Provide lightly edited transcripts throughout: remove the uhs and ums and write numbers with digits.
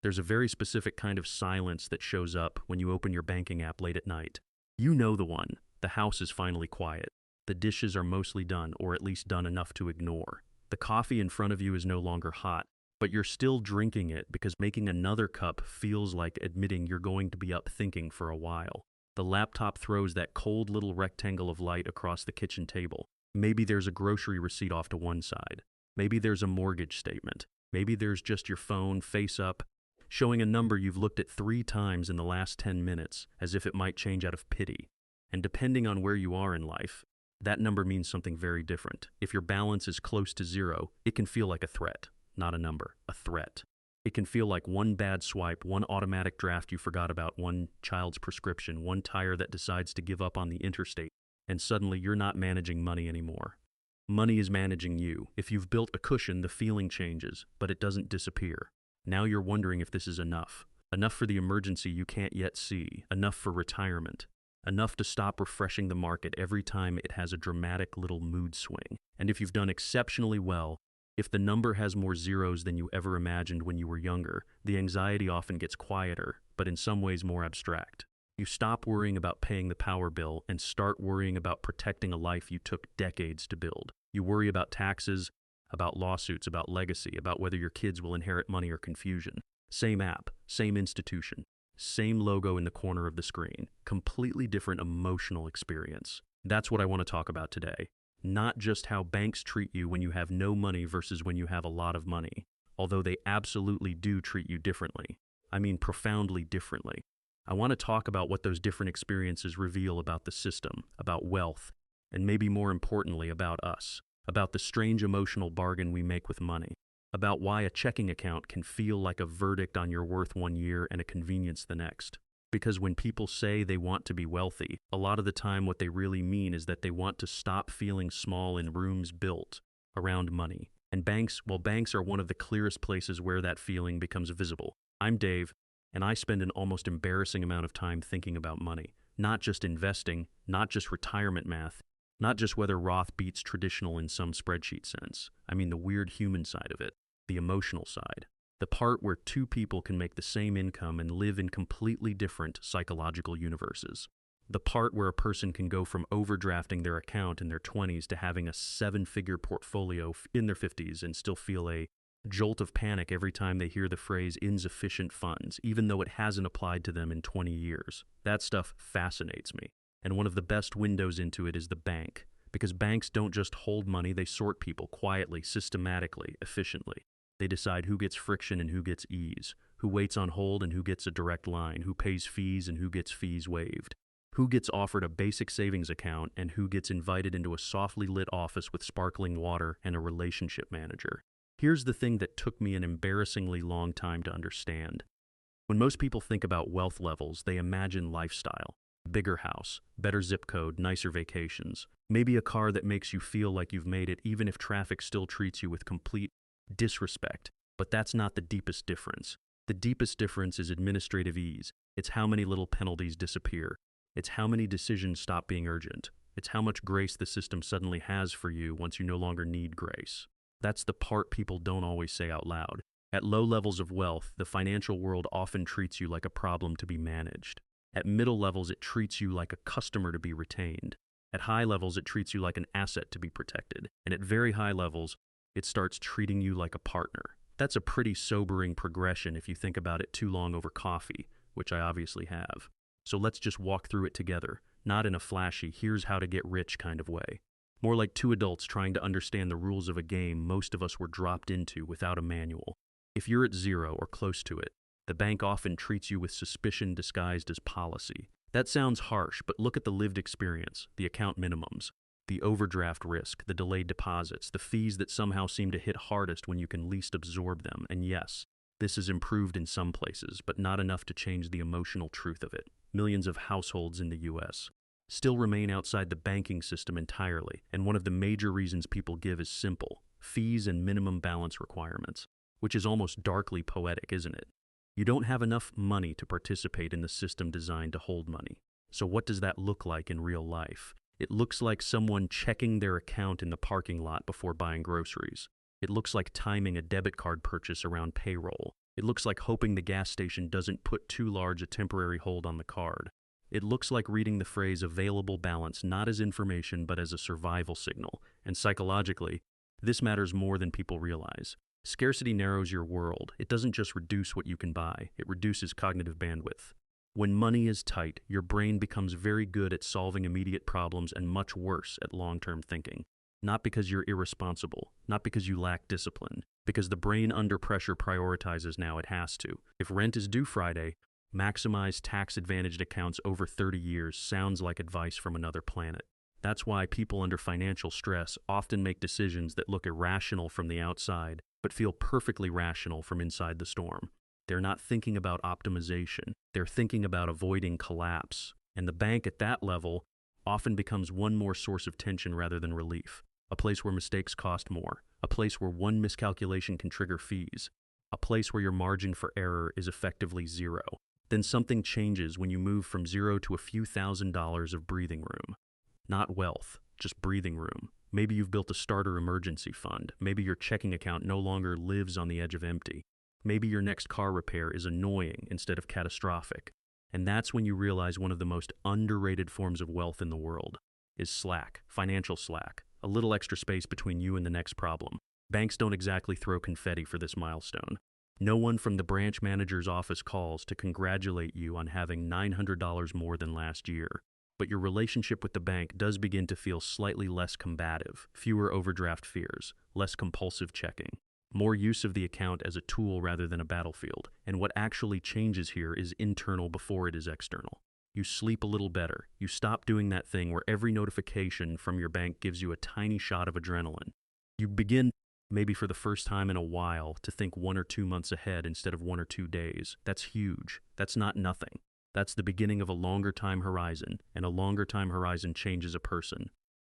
There's a very specific kind of silence that shows up when you open your banking app late at night. You know the one. The house is finally quiet. The dishes are mostly done, or at least done enough to ignore. The coffee in front of you is no longer hot, but you're still drinking it because making another cup feels like admitting you're going to be up thinking for a while. The laptop throws that cold little rectangle of light across the kitchen table. Maybe there's a grocery receipt off to one side. Maybe there's a mortgage statement. Maybe there's just your phone, face up, showing a number you've looked at 3 times in the last 10 minutes, as if it might change out of pity. And depending on where you are in life, that number means something very different. If your balance is close to 0, it can feel like a threat, not a number, a threat. It can feel like one bad swipe, one automatic draft you forgot about, one child's prescription, one tire that decides to give up on the interstate, and suddenly you're not managing money anymore. Money is managing you. If you've built a cushion, the feeling changes, but it doesn't disappear. Now you're wondering if this is enough. Enough for the emergency you can't yet see. Enough for retirement. Enough to stop refreshing the market every time it has a dramatic little mood swing. And if you've done exceptionally well, if the number has more zeros than you ever imagined when you were younger, the anxiety often gets quieter, but in some ways more abstract. You stop worrying about paying the power bill and start worrying about protecting a life you took decades to build. You worry about taxes, about lawsuits, about legacy, about whether your kids will inherit money or confusion. Same app, same institution, same logo in the corner of the screen. Completely different emotional experience. That's what I want to talk about today. Not just how banks treat you when you have no money versus when you have a lot of money, although they absolutely do treat you differently. I mean profoundly differently. I want to talk about what those different experiences reveal about the system, about wealth, and maybe more importantly about us, about the strange emotional bargain we make with money, about why a checking account can feel like a verdict on your worth one year and a convenience the next. Because when people say they want to be wealthy, a lot of the time what they really mean is that they want to stop feeling small in rooms built around money. And banks are one of the clearest places where that feeling becomes visible. I'm Dave, and I spend an almost embarrassing amount of time thinking about money. Not just investing, not just retirement math, not just whether Roth beats traditional in some spreadsheet sense. I mean the weird human side of it, the emotional side. The part where 2 people can make the same income and live in completely different psychological universes. The part where a person can go from overdrafting their account in their 20s to having a 7-figure portfolio in their 50s and still feel a jolt of panic every time they hear the phrase insufficient funds, even though it hasn't applied to them in 20 years. That stuff fascinates me. And one of the best windows into it is the bank. Because banks don't just hold money, they sort people quietly, systematically, efficiently. They decide who gets friction and who gets ease, who waits on hold and who gets a direct line, who pays fees and who gets fees waived, who gets offered a basic savings account and who gets invited into a softly lit office with sparkling water and a relationship manager. Here's the thing that took me an embarrassingly long time to understand. When most people think about wealth levels, they imagine lifestyle. Bigger house, better zip code, nicer vacations, maybe a car that makes you feel like you've made it even if traffic still treats you with complete disrespect. But that's not the deepest difference. The deepest difference is administrative ease. It's how many little penalties disappear. It's how many decisions stop being urgent. It's how much grace the system suddenly has for you once you no longer need grace. That's the part people don't always say out loud. At low levels of wealth, the financial world often treats you like a problem to be managed. At middle levels, it treats you like a customer to be retained. At high levels, it treats you like an asset to be protected. And at very high levels, it starts treating you like a partner. That's a pretty sobering progression if you think about it too long over coffee, which I obviously have. So let's just walk through it together, not in a flashy, here's how to get rich kind of way. More like 2 adults trying to understand the rules of a game most of us were dropped into without a manual. If you're at 0 or close to it, the bank often treats you with suspicion disguised as policy. That sounds harsh, but look at the lived experience, the account minimums, the overdraft risk, the delayed deposits, the fees that somehow seem to hit hardest when you can least absorb them. And yes, this is improved in some places, but not enough to change the emotional truth of it. Millions of households in the US still remain outside the banking system entirely, and one of the major reasons people give is simple: fees and minimum balance requirements, which is almost darkly poetic, isn't it? You don't have enough money to participate in the system designed to hold money. So what does that look like in real life? It looks like someone checking their account in the parking lot before buying groceries. It looks like timing a debit card purchase around payroll. It looks like hoping the gas station doesn't put too large a temporary hold on the card. It looks like reading the phrase available balance not as information but as a survival signal, and psychologically, this matters more than people realize. Scarcity narrows your world. It doesn't just reduce what you can buy, it reduces cognitive bandwidth. When money is tight, your brain becomes very good at solving immediate problems and much worse at long-term thinking. Not because you're irresponsible, not because you lack discipline, because the brain under pressure prioritizes now it has to. If rent is due Friday, maximize tax-advantaged accounts over 30 years sounds like advice from another planet. That's why people under financial stress often make decisions that look irrational from the outside, but feel perfectly rational from inside the storm. They're not thinking about optimization. They're thinking about avoiding collapse. And the bank at that level often becomes one more source of tension rather than relief. A place where mistakes cost more. A place where one miscalculation can trigger fees. A place where your margin for error is effectively zero. Then something changes when you move from zero to a few $1,000s of breathing room. Not wealth, just breathing room. Maybe you've built a starter emergency fund. Maybe your checking account no longer lives on the edge of empty. Maybe your next car repair is annoying instead of catastrophic. And that's when you realize one of the most underrated forms of wealth in the world is slack, financial slack, a little extra space between you and the next problem. Banks don't exactly throw confetti for this milestone. No one from the branch manager's office calls to congratulate you on having $900 more than last year. But your relationship with the bank does begin to feel slightly less combative, fewer overdraft fears, less compulsive checking, more use of the account as a tool rather than a battlefield. And what actually changes here is internal before it is external. You sleep a little better. You stop doing that thing where every notification from your bank gives you a tiny shot of adrenaline. You begin, maybe for the first time in a while, to think 1 or 2 months ahead instead of 1 or 2 days. That's huge. That's not nothing. That's the beginning of a longer time horizon, and a longer time horizon changes a person.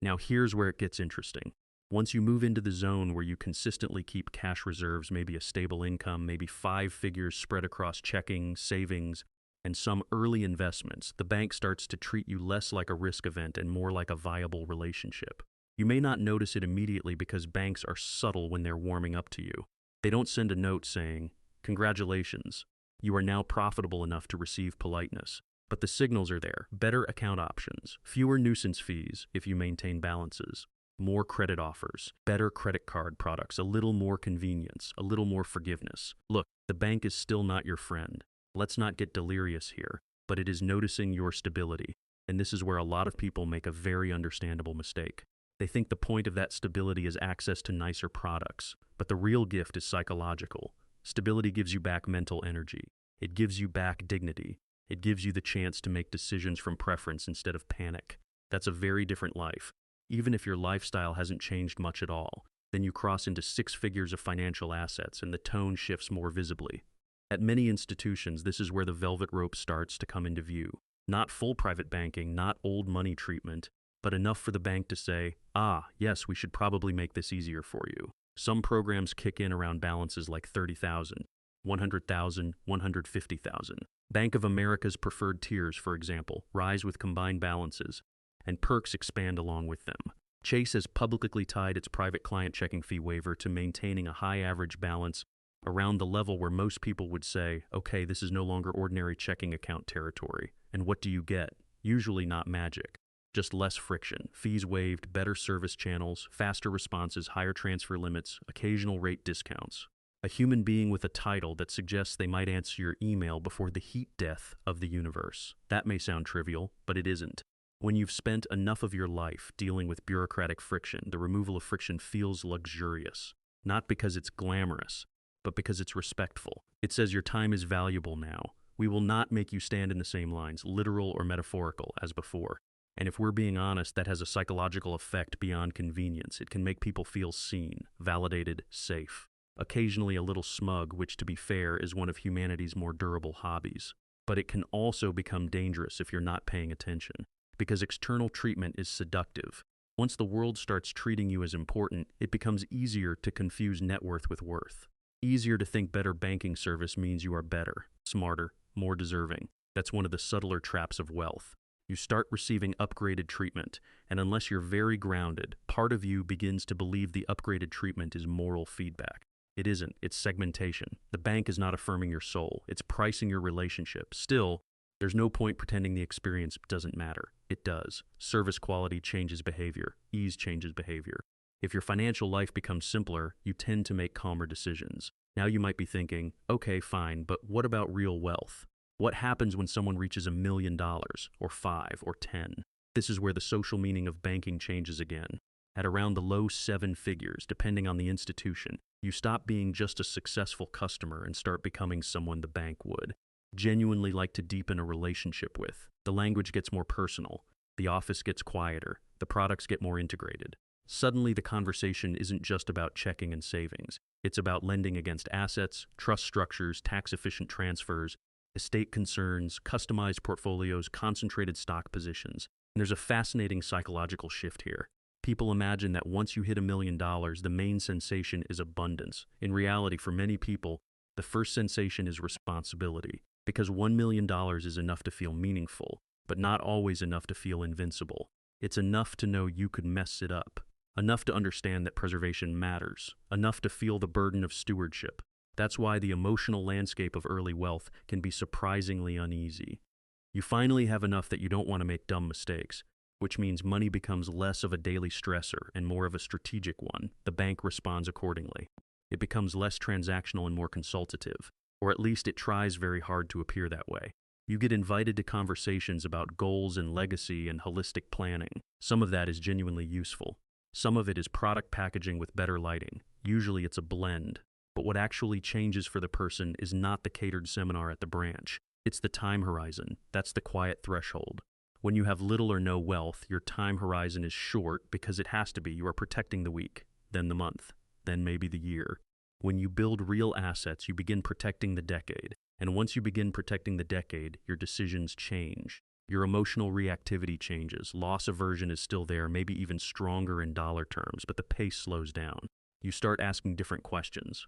Now here's where it gets interesting. Once you move into the zone where you consistently keep cash reserves, maybe a stable income, maybe 5 figures spread across checking, savings, and some early investments, the bank starts to treat you less like a risk event and more like a viable relationship. You may not notice it immediately because banks are subtle when they're warming up to you. They don't send a note saying, "Congratulations, you are now profitable enough to receive politeness." But the signals are there. Better account options, fewer nuisance fees if you maintain balances, more credit offers, better credit card products, a little more convenience, a little more forgiveness. Look, the bank is still not your friend. Let's not get delirious here, but it is noticing your stability. And this is where a lot of people make a very understandable mistake. They think the point of that stability is access to nicer products, but the real gift is psychological. Stability gives you back mental energy. It gives you back dignity. It gives you the chance to make decisions from preference instead of panic. That's a very different life. Even if your lifestyle hasn't changed much at all, then you cross into 6 figures of financial assets and the tone shifts more visibly. At many institutions, this is where the velvet rope starts to come into view. Not full private banking, not old money treatment, but enough for the bank to say, yes, we should probably make this easier for you. Some programs kick in around balances like 30,000, 100,000, 150,000. Bank of America's preferred tiers, for example, rise with combined balances, and perks expand along with them. Chase has publicly tied its private client checking fee waiver to maintaining a high average balance around the level where most people would say, okay, this is no longer ordinary checking account territory. And what do you get? Usually not magic. Just less friction, fees waived, better service channels, faster responses, higher transfer limits, occasional rate discounts. A human being with a title that suggests they might answer your email before the heat death of the universe. That may sound trivial, but it isn't. When you've spent enough of your life dealing with bureaucratic friction, the removal of friction feels luxurious. Not because it's glamorous, but because it's respectful. It says your time is valuable now. We will not make you stand in the same lines, literal or metaphorical, as before. And if we're being honest, that has a psychological effect beyond convenience. It can make people feel seen, validated, safe. Occasionally a little smug, which to be fair is one of humanity's more durable hobbies. But it can also become dangerous if you're not paying attention, because external treatment is seductive. Once the world starts treating you as important, it becomes easier to confuse net worth with worth. Easier to think better banking service means you are better, smarter, more deserving. That's one of the subtler traps of wealth. You start receiving upgraded treatment, and unless you're very grounded, part of you begins to believe the upgraded treatment is moral feedback. It isn't. It's segmentation. The bank is not affirming your soul. It's pricing your relationship. Still, there's no point pretending the experience doesn't matter. It does. Service quality changes behavior. Ease changes behavior. If your financial life becomes simpler, you tend to make calmer decisions. Now you might be thinking, okay, fine, but what about real wealth? What happens when someone reaches $1 million, or 5, or 10? This is where the social meaning of banking changes again. At around the low 7 figures, depending on the institution, you stop being just a successful customer and start becoming someone the bank would genuinely like to deepen a relationship with. The language gets more personal, the office gets quieter, the products get more integrated. Suddenly, the conversation isn't just about checking and savings. It's about lending against assets, trust structures, tax-efficient transfers, estate concerns, customized portfolios, concentrated stock positions. And there's a fascinating psychological shift here. People imagine that once you hit $1 million, the main sensation is abundance. In reality, for many people, the first sensation is responsibility, because $1 million is enough to feel meaningful, but not always enough to feel invincible. It's enough to know you could mess it up, enough to understand that preservation matters, enough to feel the burden of stewardship. That's why the emotional landscape of early wealth can be surprisingly uneasy. You finally have enough that you don't want to make dumb mistakes, which means money becomes less of a daily stressor and more of a strategic one. The bank responds accordingly. It becomes less transactional and more consultative, or at least it tries very hard to appear that way. You get invited to conversations about goals and legacy and holistic planning. Some of that is genuinely useful. Some of it is product packaging with better lighting. Usually it's a blend. But what actually changes for the person is not the catered seminar at the branch. It's the time horizon. That's the quiet threshold. When you have little or no wealth, your time horizon is short because it has to be. You are protecting the week, then the month, then maybe the year. When you build real assets, you begin protecting the decade. And once you begin protecting the decade, your decisions change. Your emotional reactivity changes. Loss aversion is still there, maybe even stronger in dollar terms, but the pace slows down. You start asking different questions.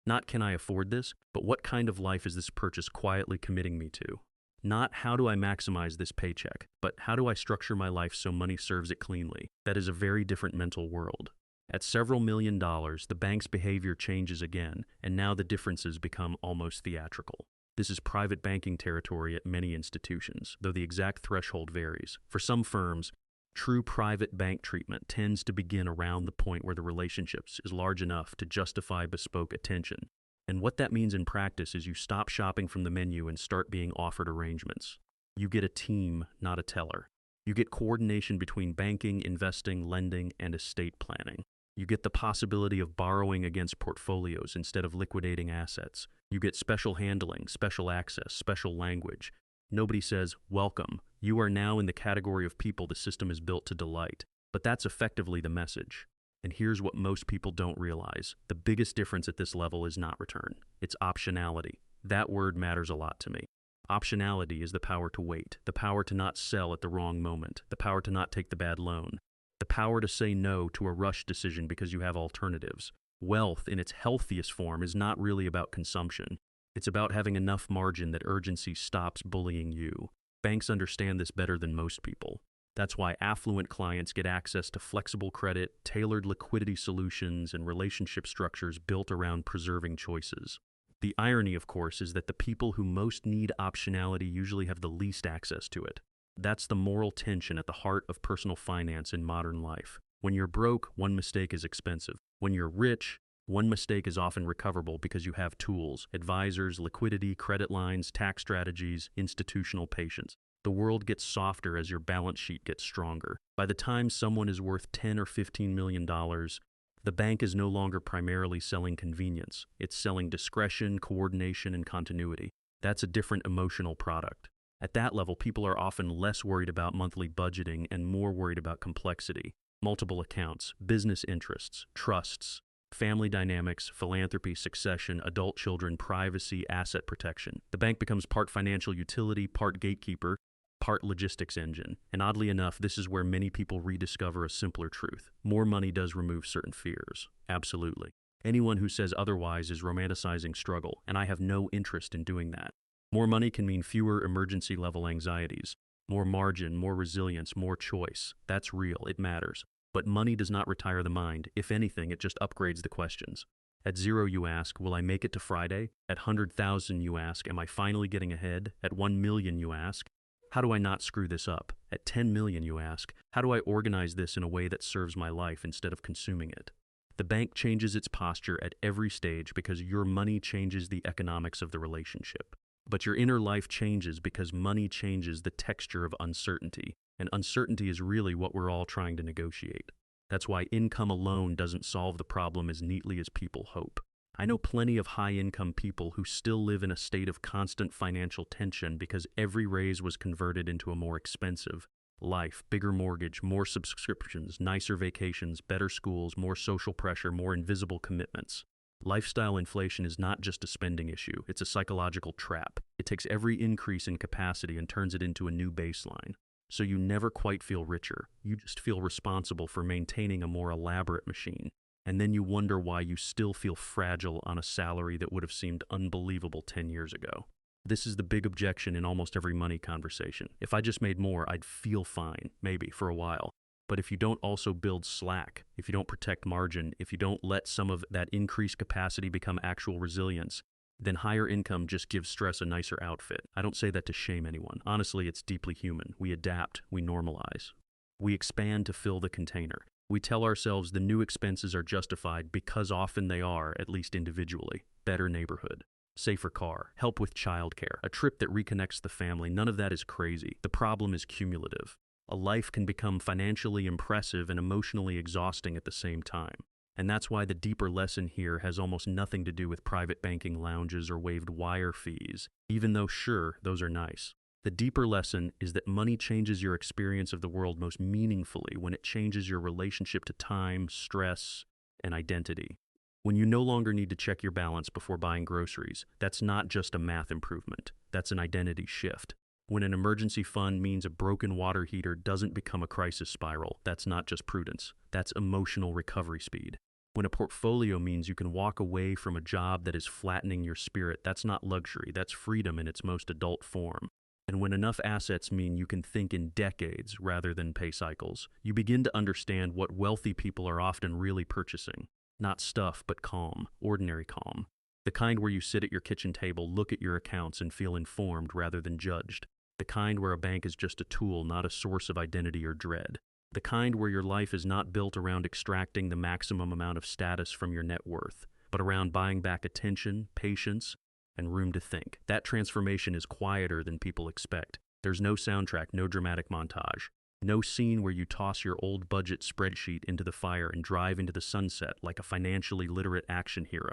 Not can I afford this, but what kind of life is this purchase quietly committing me to? Not how do I maximize this paycheck, but how do I structure my life so money serves it cleanly? That is a very different mental world. At several $1 million, the bank's behavior changes again, and now the differences become almost theatrical. This is private banking territory at many institutions, though the exact threshold varies. For some firms, true private bank treatment tends to begin around the point where the relationships is large enough to justify bespoke attention. And what that means in practice is you stop shopping from the menu and start being offered arrangements. You get a team, not a teller. You get coordination between banking, investing, lending, and estate planning. You get the possibility of borrowing against portfolios instead of liquidating assets. You get special handling, special access, special language. Nobody says, welcome, you are now in the category of people the system is built to delight. But that's effectively the message. And here's what most people don't realize. The biggest difference at this level is not return. It's optionality. That word matters a lot to me. Optionality is the power to wait, the power to not sell at the wrong moment, the power to not take the bad loan, the power to say no to a rush decision because you have alternatives. Wealth, in its healthiest form, is not really about consumption. It's about having enough margin that urgency stops bullying you. Banks understand this better than most people. That's why affluent clients get access to flexible credit, tailored liquidity solutions, and relationship structures built around preserving choices. The irony, of course, is that the people who most need optionality usually have the least access to it. That's the moral tension at the heart of personal finance in modern life. When you're broke, one mistake is expensive. When you're rich, one mistake is often recoverable because you have tools, advisors, liquidity, credit lines, tax strategies, institutional patience. The world gets softer as your balance sheet gets stronger. By the time someone is worth $10 or $15 million, the bank is no longer primarily selling convenience. It's selling discretion, coordination, and continuity. That's a different emotional product. At that level, people are often less worried about monthly budgeting and more worried about complexity. Multiple accounts, business interests, trusts, family dynamics, philanthropy, succession, adult children, privacy, asset protection. The bank becomes part financial utility, part gatekeeper, part logistics engine. And oddly enough, this is where many people rediscover a simpler truth. More money does remove certain fears. Absolutely. Anyone who says otherwise is romanticizing struggle, and I have no interest in doing that. More money can mean fewer emergency-level anxieties, more margin, more resilience, more choice. That's real. It matters. But money does not retire the mind. If anything, it just upgrades the questions. At 0, you ask, will I make it to Friday? At 100,000, you ask, am I finally getting ahead? At 1 million, you ask, how do I not screw this up? At 10 million, you ask, how do I organize this in a way that serves my life instead of consuming it? The bank changes its posture at every stage because your money changes the economics of the relationship. But your inner life changes because money changes the texture of uncertainty, and uncertainty is really what we're all trying to negotiate. That's why income alone doesn't solve the problem as neatly as people hope. I know plenty of high-income people who still live in a state of constant financial tension because every raise was converted into a more expensive life, bigger mortgage, more subscriptions, nicer vacations, better schools, more social pressure, more invisible commitments. Lifestyle inflation is not just a spending issue, it's a psychological trap. It takes every increase in capacity and turns it into a new baseline. So you never quite feel richer, you just feel responsible for maintaining a more elaborate machine. And then you wonder why you still feel fragile on a salary that would have seemed unbelievable 10 years ago. This is the big objection in almost every money conversation. If I just made more, I'd feel fine, maybe, for a while. But if you don't also build slack, if you don't protect margin, if you don't let some of that increased capacity become actual resilience, then higher income just gives stress a nicer outfit. I don't say that to shame anyone. Honestly, it's deeply human. We adapt, we normalize. We expand to fill the container. We tell ourselves the new expenses are justified because often they are, at least individually. Better neighborhood, safer car, help with childcare, a trip that reconnects the family. None of that is crazy. The problem is cumulative. A life can become financially impressive and emotionally exhausting at the same time. And that's why the deeper lesson here has almost nothing to do with private banking lounges or waived wire fees, even though sure, those are nice. The deeper lesson is that money changes your experience of the world most meaningfully when it changes your relationship to time, stress, and identity. When you no longer need to check your balance before buying groceries, that's not just a math improvement, that's an identity shift. When an emergency fund means a broken water heater doesn't become a crisis spiral, that's not just prudence, that's emotional recovery speed. When a portfolio means you can walk away from a job that is flattening your spirit, that's not luxury, that's freedom in its most adult form. And when enough assets mean you can think in decades rather than pay cycles, you begin to understand what wealthy people are often really purchasing. Not stuff, but calm, ordinary calm. The kind where you sit at your kitchen table, look at your accounts, and feel informed rather than judged. The kind where a bank is just a tool, not a source of identity or dread. The kind where your life is not built around extracting the maximum amount of status from your net worth, but around buying back attention, patience, and room to think. That transformation is quieter than people expect. There's no soundtrack, no dramatic montage. No scene where you toss your old budget spreadsheet into the fire and drive into the sunset like a financially literate action hero.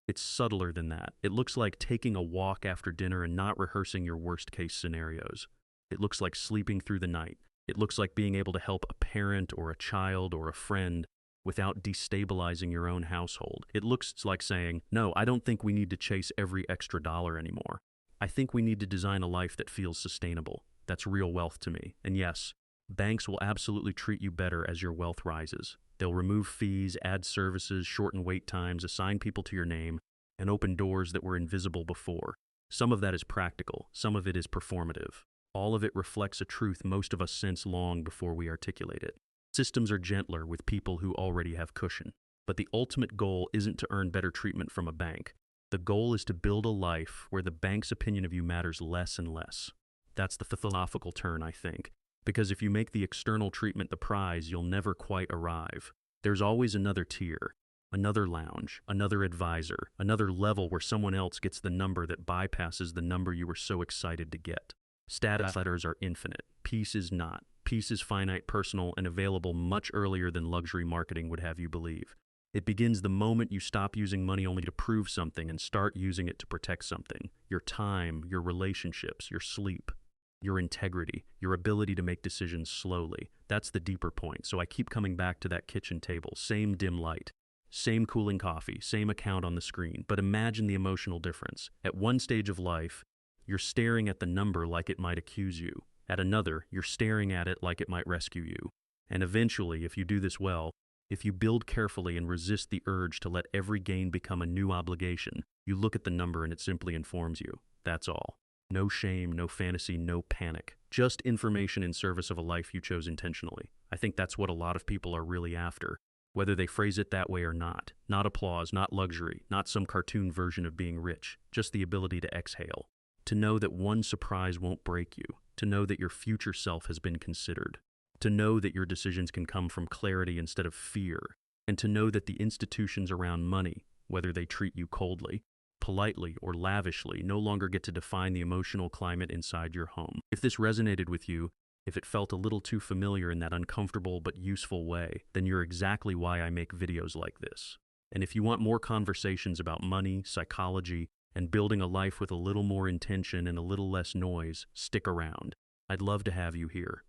It's subtler than that. It looks like taking a walk after dinner and not rehearsing your worst-case scenarios. It looks like sleeping through the night. It looks like being able to help a parent or a child or a friend without destabilizing your own household. It looks like saying, no, I don't think we need to chase every extra dollar anymore. I think we need to design a life that feels sustainable. That's real wealth to me. And yes, banks will absolutely treat you better as your wealth rises. They'll remove fees, add services, shorten wait times, assign people to your name, and open doors that were invisible before. Some of that is practical, some of it is performative. All of it reflects a truth most of us sense long before we articulate it. Systems are gentler with people who already have cushion. But the ultimate goal isn't to earn better treatment from a bank. The goal is to build a life where the bank's opinion of you matters less and less. That's the philosophical turn, I think. Because if you make the external treatment the prize, you'll never quite arrive. There's always another tier, another lounge, another advisor, another level where someone else gets the number that bypasses the number you were so excited to get. Status letters are infinite. Peace is not. Peace is finite, personal, and available much earlier than luxury marketing would have you believe. It begins the moment you stop using money only to prove something and start using it to protect something. Your time, your relationships, your sleep. Your integrity, your ability to make decisions slowly. That's the deeper point. So I keep coming back to that kitchen table. Same dim light, same cooling coffee, same account on the screen. But imagine the emotional difference. At one stage of life, you're staring at the number like it might accuse you. At another, you're staring at it like it might rescue you. And eventually, if you do this well, if you build carefully and resist the urge to let every gain become a new obligation, you look at the number and it simply informs you. That's all. No shame, no fantasy, no panic. Just information in service of a life you chose intentionally. I think that's what a lot of people are really after. whether they phrase it that way or not. Not applause, not luxury, not some cartoon version of being rich, just the ability to exhale. To know that one surprise won't break you. To know that your future self has been considered. To know that your decisions can come from clarity instead of fear. And to know that the institutions around money, whether they treat you coldly, politely, or lavishly, no longer get to define the emotional climate inside your home. If this resonated with you, if it felt a little too familiar in that uncomfortable but useful way, then you're exactly why I make videos like this. And if you want more conversations about money, psychology, and building a life with a little more intention and a little less noise, stick around. I'd love to have you here.